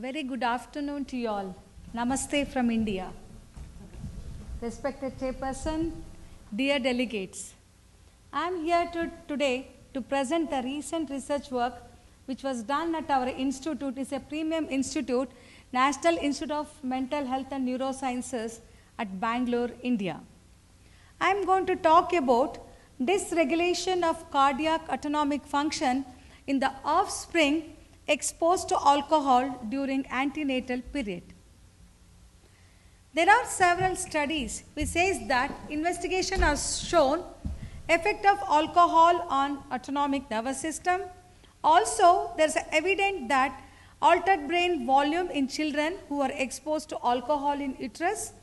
Very good afternoon to you all. Namaste from India. Respected Chairperson, dear delegates, I am here today to present the recent research work which was done at our institute. It's a premium institute, National Institute of Mental Health and Neurosciences at Bangalore, India. I am going to talk about dysregulation of cardiac autonomic function in the offspring exposed to alcohol during antenatal period. There are several studies which says that investigation has shown effect of alcohol on autonomic nervous system. Also, there is evidence that altered brain volume in children who are exposed to alcohol in uterus,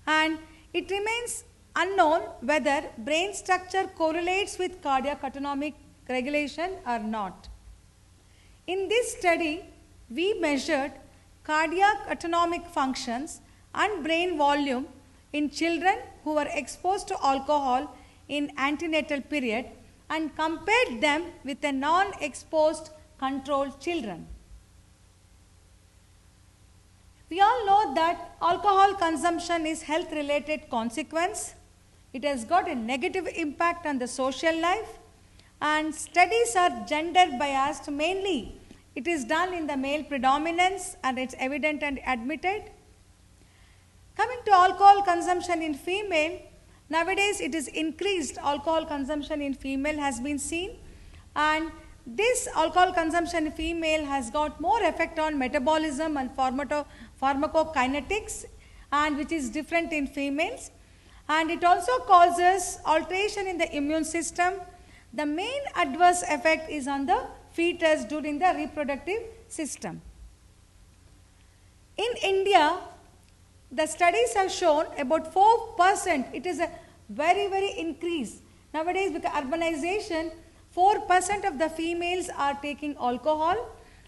and it remains unknown whether brain structure correlates with cardiac autonomic regulation or not. In this study, we measured cardiac autonomic functions and brain volume in children who were exposed to alcohol in antenatal period and compared them with the non-exposed controlled children. We all know that alcohol consumption is health-related consequence. It has got a negative impact on the social life, and studies are gender biased mainly. It is done in the male predominance and it's evident and admitted. Coming to alcohol consumption in female, nowadays it is increased. Alcohol consumption in female has been seen, and this alcohol consumption in female has got more effect on metabolism and pharmacokinetics, and which is different in females, and it also causes alteration in the immune system. The main adverse effect is on the fetus during the reproductive system. In India, the studies have shown about 4%. It is a very increase. Nowadays, with urbanization, 4% of the females are taking alcohol,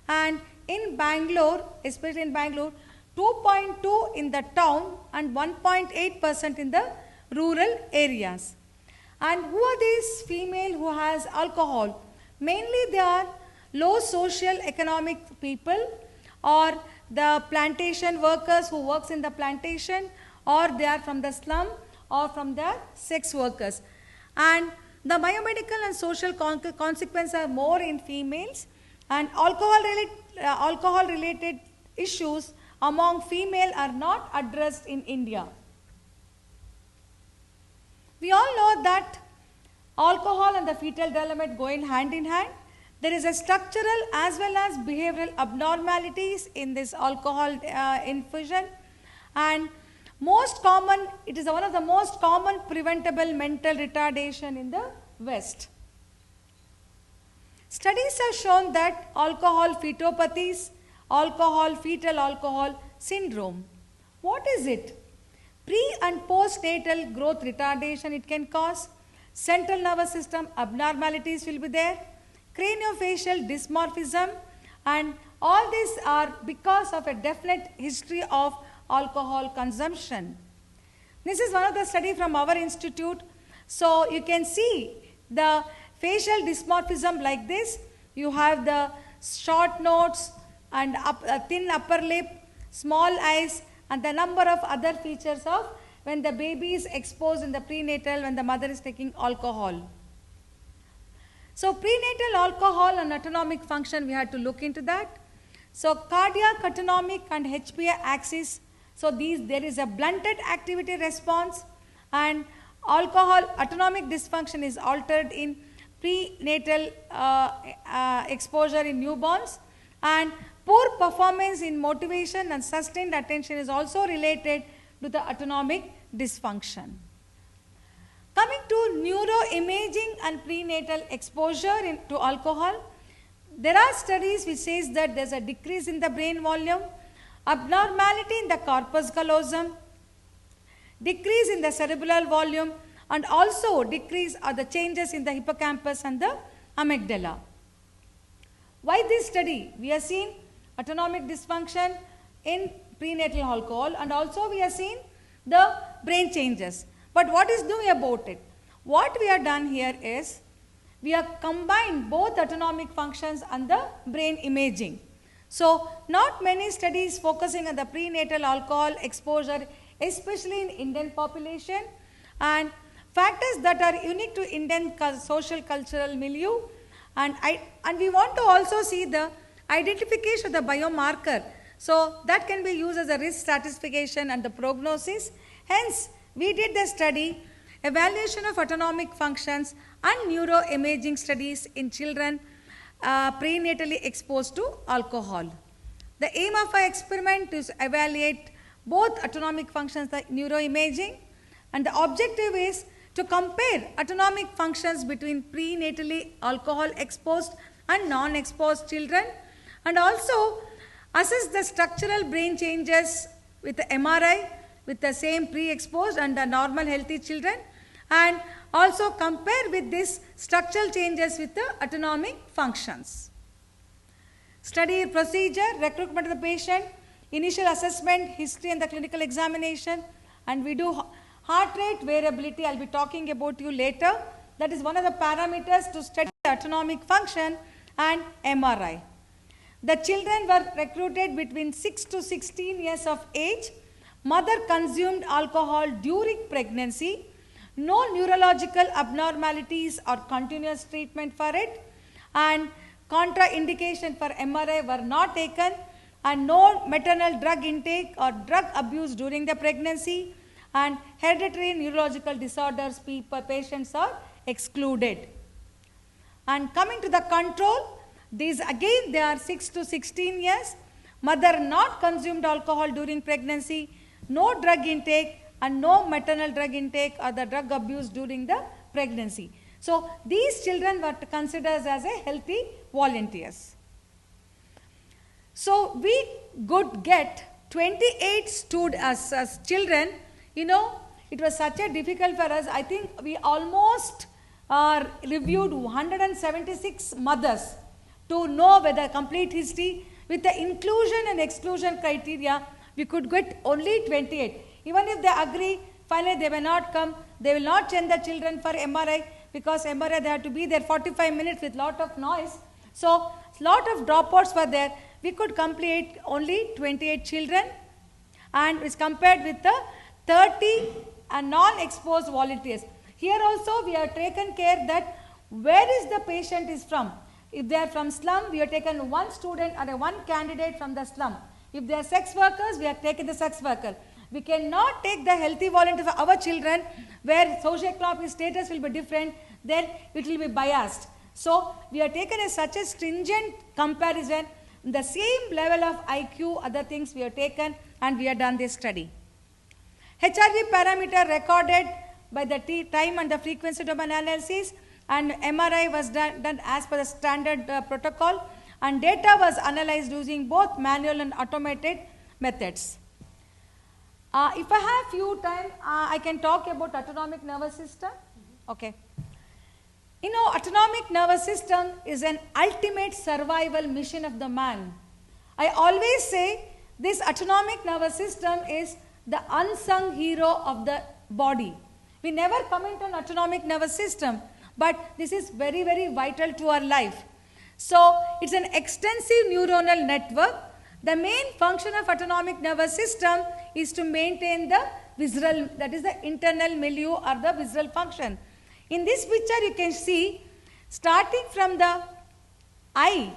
and in Bangalore, especially in Bangalore, 2.2 in the town and 1.8% in the rural areas. And who are these female who has alcohol? Mainly they are low social economic people, or the plantation workers who works in the plantation, or they are from the slum, or from the sex workers. And the biomedical and social consequences are more in females, and alcohol related issues among female are not addressed in India. We all know that alcohol and the fetal development go in hand. There is a structural as well as behavioral abnormalities in this alcohol infusion, and most common, it is one of the most common preventable mental retardation in the West. Studies have shown that alcohol fetopathies, fetal alcohol syndrome. What is it? Pre and postnatal growth retardation it can cause, central nervous system abnormalities will be there, craniofacial dysmorphism, and all these are because of a definite history of alcohol consumption. This is one of the studies from our institute. So you can see the facial dysmorphism like this. You have the short nose and thin upper lip, small eyes, and the number of other features of when the baby is exposed in the prenatal when the mother is taking alcohol. So prenatal alcohol and autonomic function, we had to look into that. So cardiac, autonomic and HPA axis. So there is a blunted activity response, and alcohol autonomic dysfunction is altered in prenatal exposure in newborns, and poor performance in motivation and sustained attention is also related to the autonomic dysfunction. Coming to neuroimaging and prenatal exposure to alcohol, there are studies which says that there is a decrease in the brain volume, abnormality in the corpus callosum, decrease in the cerebral volume, and also decrease are the changes in the hippocampus and the amygdala. Why this study? We have seen autonomic dysfunction in prenatal alcohol, and also we have seen the brain changes. But what is new about it? What we have done here is we have combined both autonomic functions and the brain imaging. So, not many studies focusing on the prenatal alcohol exposure, especially in Indian population, and factors that are unique to Indian social cultural milieu. And we want to also see the identification of the biomarker. So, that can be used as a risk stratification and the prognosis. Hence, we did the study, evaluation of autonomic functions and neuroimaging studies in children prenatally exposed to alcohol. The aim of our experiment is to evaluate both autonomic functions, the neuroimaging, and the objective is to compare autonomic functions between prenatally alcohol exposed and non-exposed children, and also assess the structural brain changes with the MRI with the same pre-exposed and the normal healthy children, and also compare with this structural changes with the autonomic functions. Study procedure, recruitment of the patient, initial assessment, history and the clinical examination, and we do heart rate variability. I will be talking about you later. That is one of the parameters to study the autonomic function, and MRI. The children were recruited between 6 to 16 years of age. Mother consumed alcohol during pregnancy. No neurological abnormalities or continuous treatment for it, and contraindication for MRI were not taken, and no maternal drug intake or drug abuse during the pregnancy, and hereditary neurological disorders patients are excluded. And coming to the control, these again they are 6 to 16 years, mother not consumed alcohol during pregnancy, no drug intake and no maternal drug intake or the drug abuse during the pregnancy. So, these children were considered as a healthy volunteers. So, we could get 28 stood as children. You know, it was such a difficult for us. I think we almost reviewed 176 mothers to know whether complete history. With the inclusion and exclusion criteria, we could get only 28. Even if they agree, finally they will not come. They will not send the children for MRI, because MRI they have to be there 45 minutes with lot of noise. So, lot of dropouts were there. We could complete only 28 children, and it's compared with the 30 non-exposed volunteers. Here also we have taken care that where is the patient is from. If they are from slum, we have taken one student or one candidate from the slum. If they are sex workers, we have taken the sex worker. We cannot take the healthy volunteers for our children where socioeconomic status will be different, then it will be biased. So, we have taken such a stringent comparison, the same level of IQ, other things we have taken, and we have done this study. HRV parameter recorded by the time and the frequency domain analysis, and MRI was done as per the standard protocol, and data was analyzed using both manual and automated methods. If I have few time, I can talk about autonomic nervous system. Okay. You know, autonomic nervous system is an ultimate survival mission of the man. I always say this autonomic nervous system is the unsung hero of the body. We never comment on autonomic nervous system, but this is very, very vital to our life. So, it's an extensive neuronal network. The main function of autonomic nervous system is to maintain the visceral, that is the internal milieu or the visceral function. In this picture you can see, starting from the eye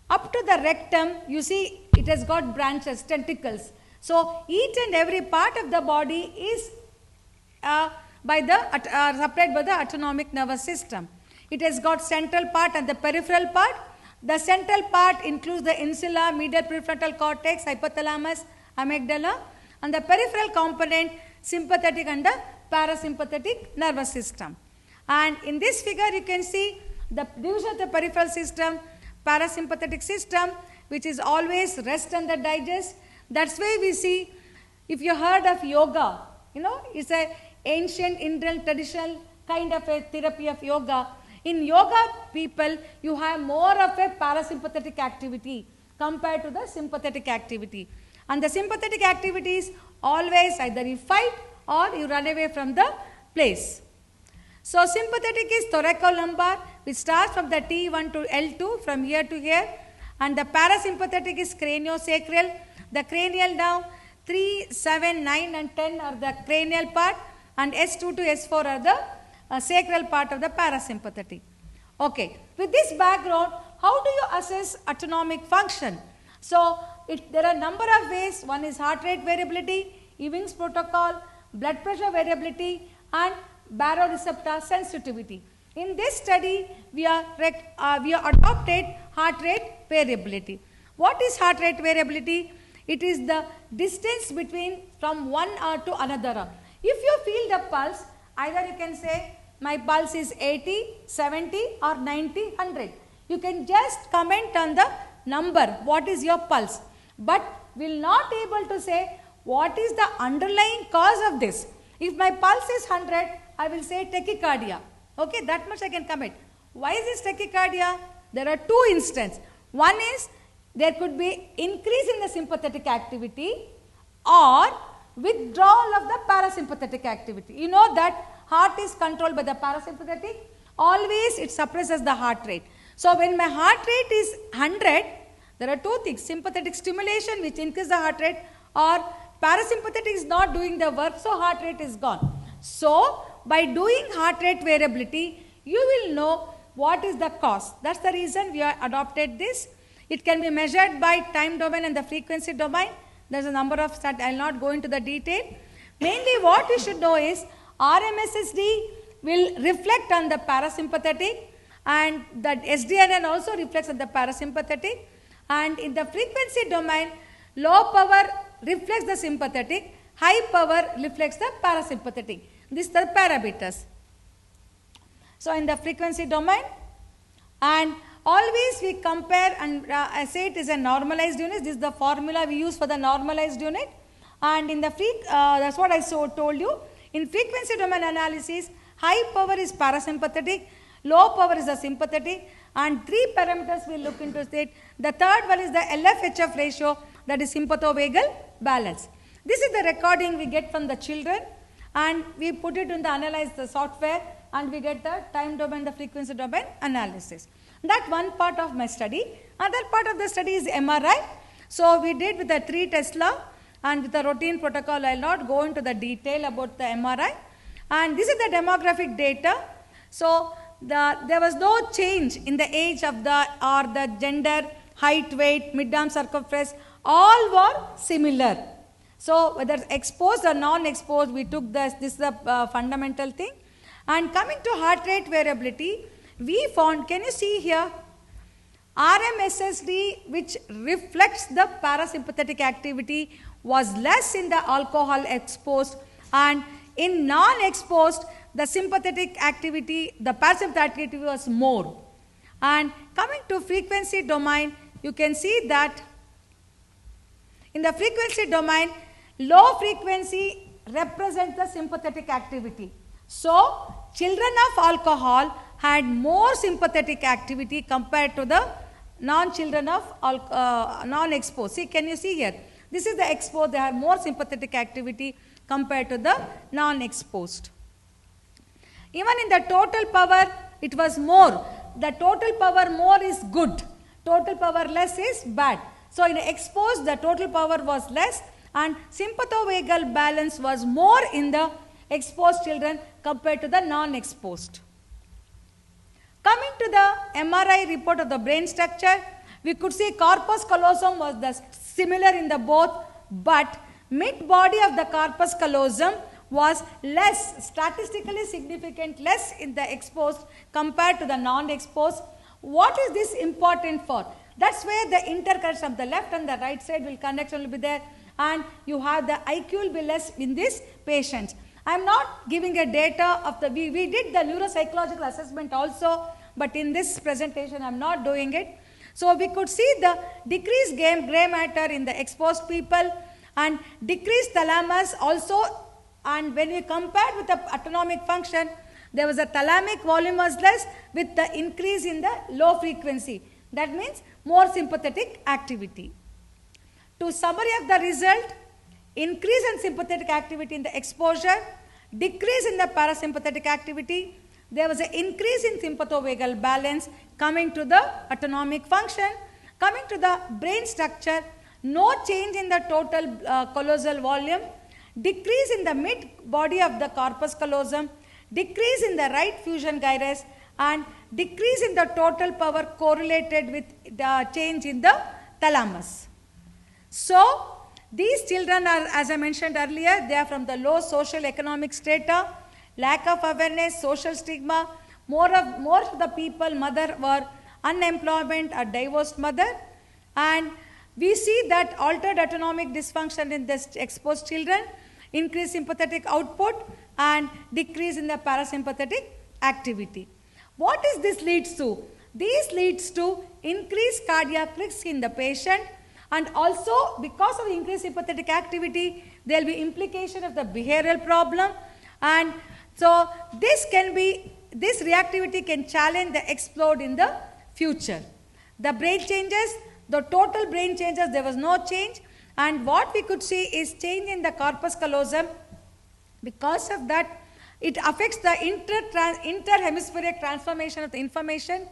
up to the rectum, you see it has got branches, tentacles. So, each and every part of the body is supplied by the autonomic nervous system. It has got central part and the peripheral part. The central part includes the insula, medial prefrontal cortex, hypothalamus, amygdala, and the peripheral component sympathetic and the parasympathetic nervous system. And in this figure you can see the division of the peripheral system, parasympathetic system, which is always rest and the digest. That's why we see, if you heard of yoga, you know, it's an ancient Indian traditional kind of a therapy of yoga. In yoga people, you have more of a parasympathetic activity compared to the sympathetic activity. And the sympathetic activities always either you fight or you run away from the place. So, sympathetic is thoracolumbar, which starts from the T1 to L2 from here to here, and the parasympathetic is craniosacral. The cranial nerve 3, 7, 9 and 10 are the cranial part, and S2 to S4 are the sacral part of the parasympathetic. Okay, with this background, how do you assess autonomic function? So, there are a number of ways. One is heart rate variability, Ewing's protocol, blood pressure variability, and baroreceptor sensitivity. In this study, we are adopted heart rate variability. What is heart rate variability? It is the distance between from one hour to another hour. If you feel the pulse, either you can say my pulse is 80, 70 or 90, 100. You can just comment on the number, what is your pulse, but will not able to say what is the underlying cause of this. If my pulse is 100, I will say tachycardia. Okay, that much I can comment. Why is this tachycardia? There are two instances. One is there could be increase in the sympathetic activity or withdrawal of the parasympathetic activity. You know that heart is controlled by the parasympathetic. Always it suppresses the heart rate. So when my heart rate is 100, there are two things. Sympathetic stimulation which increases the heart rate, or parasympathetic is not doing the work, so heart rate is gone. So by doing heart rate variability, you will know what is the cause. That's the reason we have adopted this. It can be measured by time domain and the frequency domain. There's a number of studies. I will not go into the detail. Mainly what you should know is RMSSD will reflect on the parasympathetic, and that SDNN also reflects on the parasympathetic, and in the frequency domain, low power reflects the sympathetic, high power reflects the parasympathetic. These are the parameters. So in the frequency domain, and always we compare, and I say it is a normalized unit. This is the formula we use for the normalized unit. And in the that's what I told you. In frequency domain analysis, high power is parasympathetic, low power is the sympathetic, and three parameters we look into it. The third one is the LF-HF ratio, that is sympathovagal balance. This is the recording we get from the children, and we put it in the analyze the software, and we get the time domain, the frequency domain analysis. That one part of my study. Other part of the study is MRI. So we did with the 3 Tesla and with the routine protocol. I will not go into the detail about the MRI. And this is the demographic data. So there was no change in the age of the gender, height, weight, mid-arm circumference. All were similar. So whether exposed or non-exposed, we took this is the fundamental thing. And coming to heart rate variability, we found, can you see here, RMSSD which reflects the parasympathetic activity was less in the alcohol exposed, and in non-exposed the sympathetic activity, the parasympathetic activity was more. And coming to frequency domain, you can see that in the frequency domain, low frequency represents the sympathetic activity. So children of alcohol had more sympathetic activity compared to the non-children of non-exposed. See, can you see here? This is the exposed, they have more sympathetic activity compared to the non-exposed. Even in the total power, it was more. The total power more is good. Total power less is bad. So in exposed, the total power was less, and sympathovagal balance was more in the exposed children compared to the non-exposed. Coming to the MRI report of the brain structure, we could see corpus callosum was similar in the both, but mid-body of the corpus callosum was less, statistically significant, less in the exposed compared to the non-exposed. What is this important for? That's where the interconnection of the left and the right side will connection will be there, and you have the IQ will be less in these patients. I am not giving a data of the, we did the neuropsychological assessment also, but in this presentation I am not doing it. So we could see the decreased gray matter in the exposed people and decreased thalamus also, and when we compared with the autonomic function, there was a thalamic volume was less with the increase in the low frequency. That means more sympathetic activity. To summary of the result, increase in sympathetic activity in the exposure, decrease in the parasympathetic activity, there was an increase in sympathovagal balance coming to the autonomic function. Coming to the brain structure, no change in the total callosal volume, decrease in the mid body of the corpus callosum, decrease in the right fusion gyrus, and decrease in the total power correlated with the change in the thalamus. So, these children are, as I mentioned earlier, they are from the low social economic strata, lack of awareness, social stigma. More of the people, mother were unemployment or divorced mother, and we see that altered autonomic dysfunction in the exposed children, increased sympathetic output, and decrease in the parasympathetic activity. What is this leads to? This leads to increased cardiac risk in the patient, and also because of increased sympathetic activity, there will be implication of the behavioral problem, and so this reactivity can challenge the explode in the future. The brain changes, the total brain changes, there was no change, and what we could see is change in the corpus callosum. Because of that, it affects the interhemispheric transformation of the information,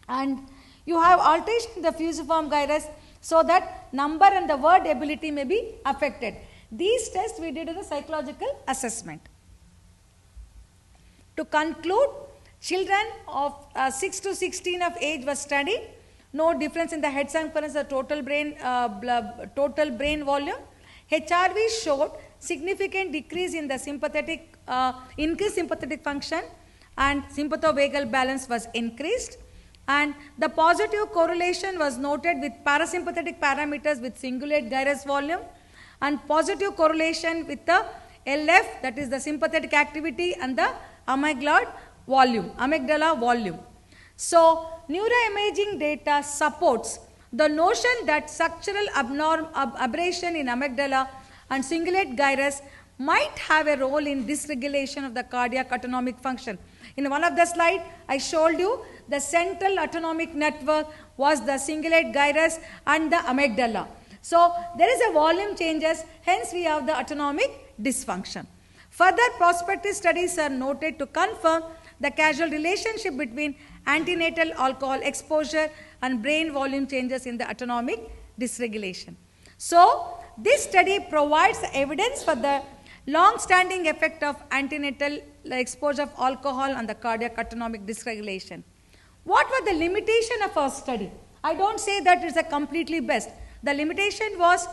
and you have alteration in the fusiform gyrus, so that number and the word ability may be affected. These tests we did as a psychological assessment. To conclude, children of 6 to 16 of age was studied. No difference in the head circumference or total brain volume. HRV showed significant decrease in the sympathetic, increased sympathetic function, and sympathovagal balance was increased. And the positive correlation was noted with parasympathetic parameters with cingulate gyrus volume, and positive correlation with the LF, that is the sympathetic activity, and the amygdala volume. So, neuroimaging data supports the notion that structural aberration in amygdala and cingulate gyrus might have a role in dysregulation of the cardiac autonomic function. In one of the slides, I showed you the central autonomic network was the cingulate gyrus and the amygdala. So, there is a volume changes, hence we have the autonomic dysfunction. Further prospective studies are noted to confirm the causal relationship between antenatal alcohol exposure and brain volume changes in the autonomic dysregulation. So, this study provides evidence for the long-standing effect of antenatal exposure of alcohol on the cardiac autonomic dysregulation. What were the limitation of our study? I don't say that it's a completely best. The limitation was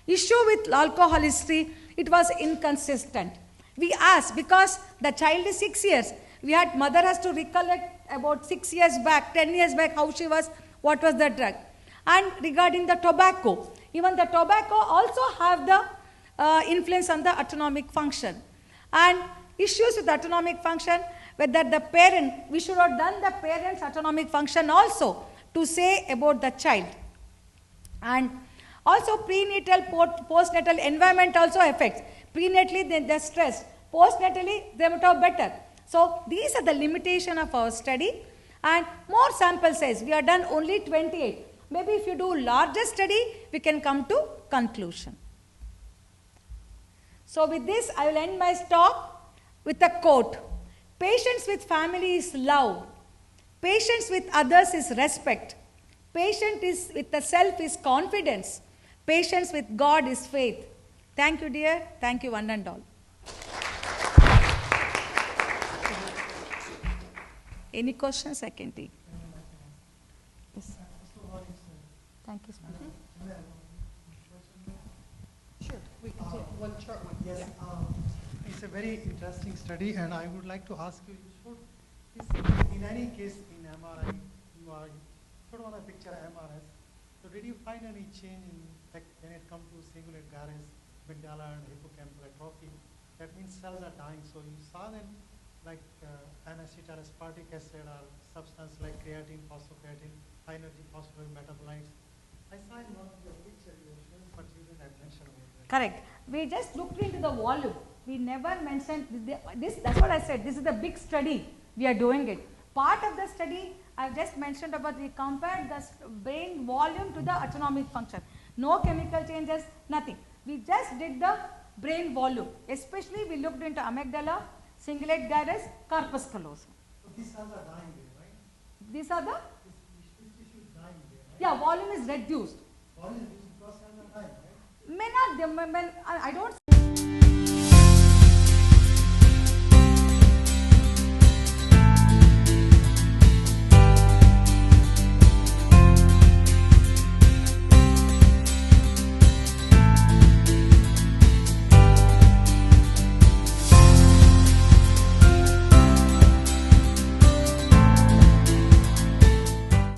issue with alcohol history, it was inconsistent. We asked, because the child is 6 years, we had mother has to recollect about 6 years back, 10 years back, how she was, what was the drug. And regarding the tobacco, even the tobacco also have the influence on the autonomic function. And issues with autonomic function, whether the parent, we should have done the parent's autonomic function also to say about the child. And also prenatal, postnatal environment also affects. Prenatally they're stressed, postnatally they would have better. So these are the limitation of our study, and more sample size, we have done only 28. Maybe if you do larger study, we can come to conclusion. So with this, I will end my talk with a quote. Patience with family is love. Patience with others is respect. Patience with the self is confidence. Patience with God is faith. Thank you, dear. Thank you, one and all. Any questions I can take? Yes. Thank you, Smita. Sure, we can take one short one. Yes, it's a very interesting study, and I would like to ask you, in any case in MRI, you sort of want to picture MRS. So did you find any change in when it comes to cingulate gyrus, amygdala, and hippocampal atrophy? That means cells are dying. So you saw them like NSH or aspartic acid or substance like creatine, phosphocreatine, high energy phospholipid metabolites. I saw in one of your pictures you were showing, but you didn't mention about that. Correct. We just looked into the volume. We never mentioned this. That's what I said. This is the big study. We are doing it. Part of the study I've just mentioned about, we compared the brain volume to the autonomic function. No chemical changes, nothing. We just did the brain volume. Especially we looked into amygdala, cingulate gyrus, corpus callosum. So these cells are dying there, right? These are the? This tissue is dying there, right? Yeah, volume is reduced. Volume is because of the time, right? May not, I don't